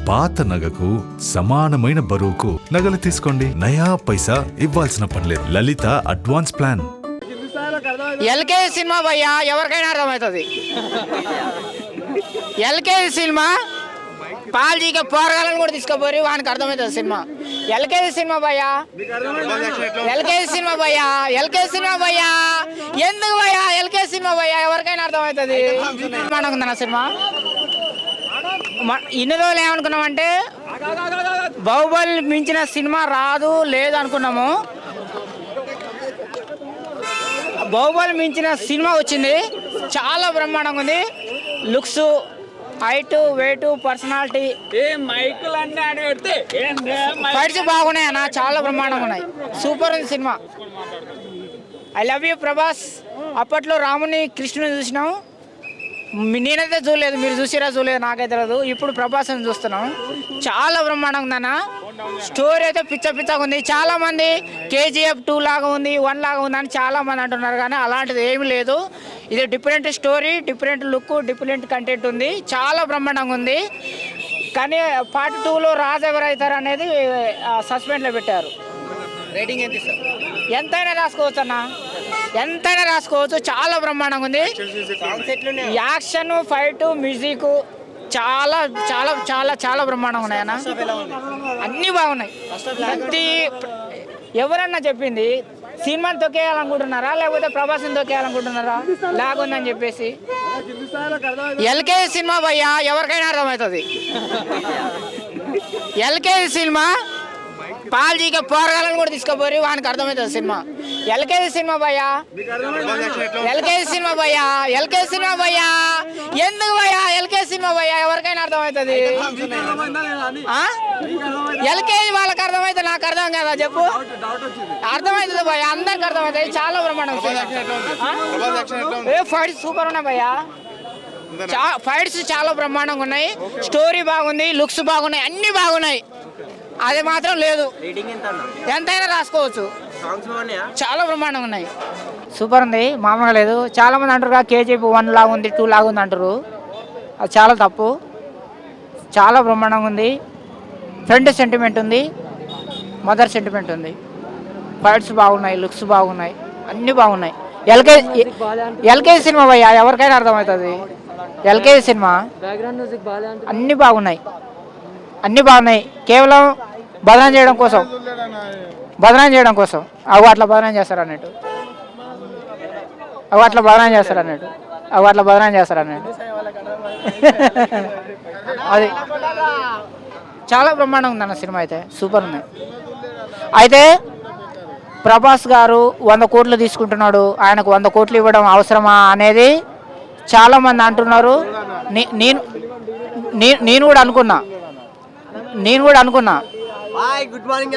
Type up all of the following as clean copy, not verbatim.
పాత నగకు సమానమైన బరువుకు నగలు తీసుకోండి. నయా పైసా ఇవ్వాల్సిన పనిలేదు. లలిత అడ్వాన్స్ ప్లాన్. ఎల్కేజీ సినిమా భయ్యా ఎవరికైనా అర్థమవుతుంది. ఎల్కేజీ సినిమా పాల్జీకి పోరగాలను కూడా తీసుకోపోయి వానికి అర్థమవుతుంది సినిమా. ఎల్కేజీ సినిమా భయ్యా, ఎల్కేజీ సినిమా భయ్యా, ఎల్కేజీ సినిమా భయ్యా, ఎందుకు భయ్యా ఎల్కేజీ సినిమా భయ్యా ఎవరికైనా అర్థమవుతుంది. అనుకుందా సినిమా ఇన్ని రోజులు ఏమనుకున్నామంటే బాహుబలి మించిన సినిమా రాదు లేదు అనుకున్నాము. బాహుబలి మించిన సినిమా వచ్చింది. చాలా బ్రహ్మాండంగా ఉంది. Looks, height, weight, personality, fights బాగున్నాయి అన్న, చాలా బ్రహ్మాండంగా ఉన్నాయి. సూపర్ ఉంది సినిమా. I love you Prabhas. అప్పట్లో రాముని కృష్ణుని చూసినాం, నేనైతే చూడలేదు, మీరు చూసిరా చూడలేదు నాకైతే తెలియదు. ఇప్పుడు ప్రభాస్ని చూస్తున్నాం. చాలా బ్రహ్మాండంగా ఉందన్న. స్టోరీ అయితే పిచ్చగా ఉంది. చాలామంది KGF 2 లాగా ఉంది, 1 లాగా ఉంది అని చాలామంది అంటున్నారు, కానీ అలాంటిది ఏమీ లేదు. ఇది different story, different look, different content ఉంది. చాలా బ్రహ్మాండంగా ఉంది. కానీ పార్ట్ 2లో రాజు ఎవరైతారు అనేది సస్పెండ్లో పెట్టారు. రేటింగ్ ఎంత ఇస్తారు? ఎంతైనా రాసుకోవచ్చు అన్న, ఎంతైనా రాసుకోవచ్చు. చాలా బ్రహ్మాండంగా ఉంది. యాక్షన్, ఫైట్, మ్యూజిక్ చాలా చాలా చాలా చాలా బ్రహ్మాండంగా ఉన్నాయి అన్న. అన్నీ బాగున్నాయి. ప్రతి ఎవరన్నా చెప్పింది సినిమాని తొక్కేయాలనుకుంటున్నారా లేకపోతే ప్రభాస్ని తొక్కేయాలనుకుంటున్నారా లాగుందని చెప్పేసి. ఎల్కేజీ సినిమా భయ్యా ఎవరికైనా అర్థమవుతుంది. ఎల్కేజీ సినిమా పాల్జీకి పోరగాలను కూడా తీసుకోపోయి వానికి అర్థమవుతుంది సినిమా. ఎల్కేజీ సినిమా భయ్యా, ఎల్కేజీ సినిమా భయ్యా, ఎల్కేజీ సినిమా భయ్యా, ఎందుకు భయ్యా ఎల్కేజీ సినిమా భయ్యా ఎవరికైనా అర్థమవుతుంది. ఎల్కేజీ వాళ్ళకి అర్థమైతే నాకు అర్థం కదా చెప్పు. అర్థమవుతుంది భయ్యా, అందరికి అర్థమవుతుంది. చాలా బ్రహ్మాండం. ఫైట్స్ సూపర్ ఉన్నాయి భయ్యా, ఫైట్స్ చాలా బ్రహ్మాండంగా ఉన్నాయి. స్టోరీ బాగుంది, లుక్స్ బాగున్నాయి, అన్ని బాగున్నాయి. అది మాత్రం లేదు, ఎంతైనా రాసుకోవచ్చు. చాలా బ్రహ్మాండంగా ఉన్నాయి. సూపర్ ఉంది, మామూలుగా లేదు. చాలా మంది అంటారు KGF 1 లాగా ఉంది, 2 లాగా ఉంది అంటారు. అది చాలా తప్పు. చాలా బ్రహ్మాండంగా ఉంది. ఫ్రెండ్ సెంటిమెంట్ ఉంది, మదర్ సెంటిమెంట్ ఉంది. ఫైట్స్ బాగున్నాయి, లుక్స్ బాగున్నాయి, అన్నీ బాగున్నాయి. ఎల్కేజీ సినిమా భయ్యా ఎవరికైనా అర్థమవుతుంది. ఎల్కేజీ సినిమా అన్నీ బాగున్నాయి, అన్నీ బాగున్నాయి. కేవలం బదనాం చేయడం కోసం, బదనాం చేయడం కోసం అవి అట్లా బదనాం చేస్తారు అన్నట్టు, అవి అట్లా బదనాం చేస్తారు అన్నట్టు, అవి అట్లా బదనాం చేస్తారు అన్నట్టు. అది చాలా బ్రహ్మాండంగా ఉందన్న సినిమా. అయితే సూపర్ ఉంది. అయితే ప్రభాస్ గారు 100 కోట్లు తీసుకుంటున్నాడు, ఆయనకు 100 కోట్లు ఇవ్వడం అవసరమా అనేది చాలామంది అంటున్నారు. నేను కూడా అనుకున్నా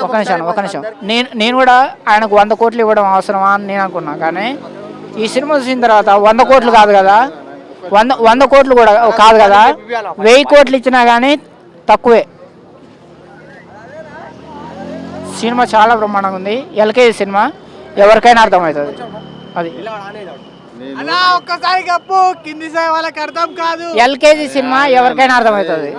ఒక నిమిషం నేను కూడా ఆయనకు 100 కోట్లు ఇవ్వడం అవసరమా అని నేను అనుకున్నా. కానీ ఈ సినిమా చూసిన తర్వాత 100 కోట్లు కాదు కదా, 100 కోట్లు కూడా కాదు కదా, 1000 కోట్లు ఇచ్చినా కానీ తక్కువే. సినిమా చాలా బ్రహ్మాండంగా ఉంది. ఎల్కేజీ సినిమా ఎవరికైనా అర్థమవుతుంది. అది ఒక్కసారి వాళ్ళకి అర్థం కాదు. ఎల్కేజీ సినిమా ఎవరికైనా అర్థమవుతుంది.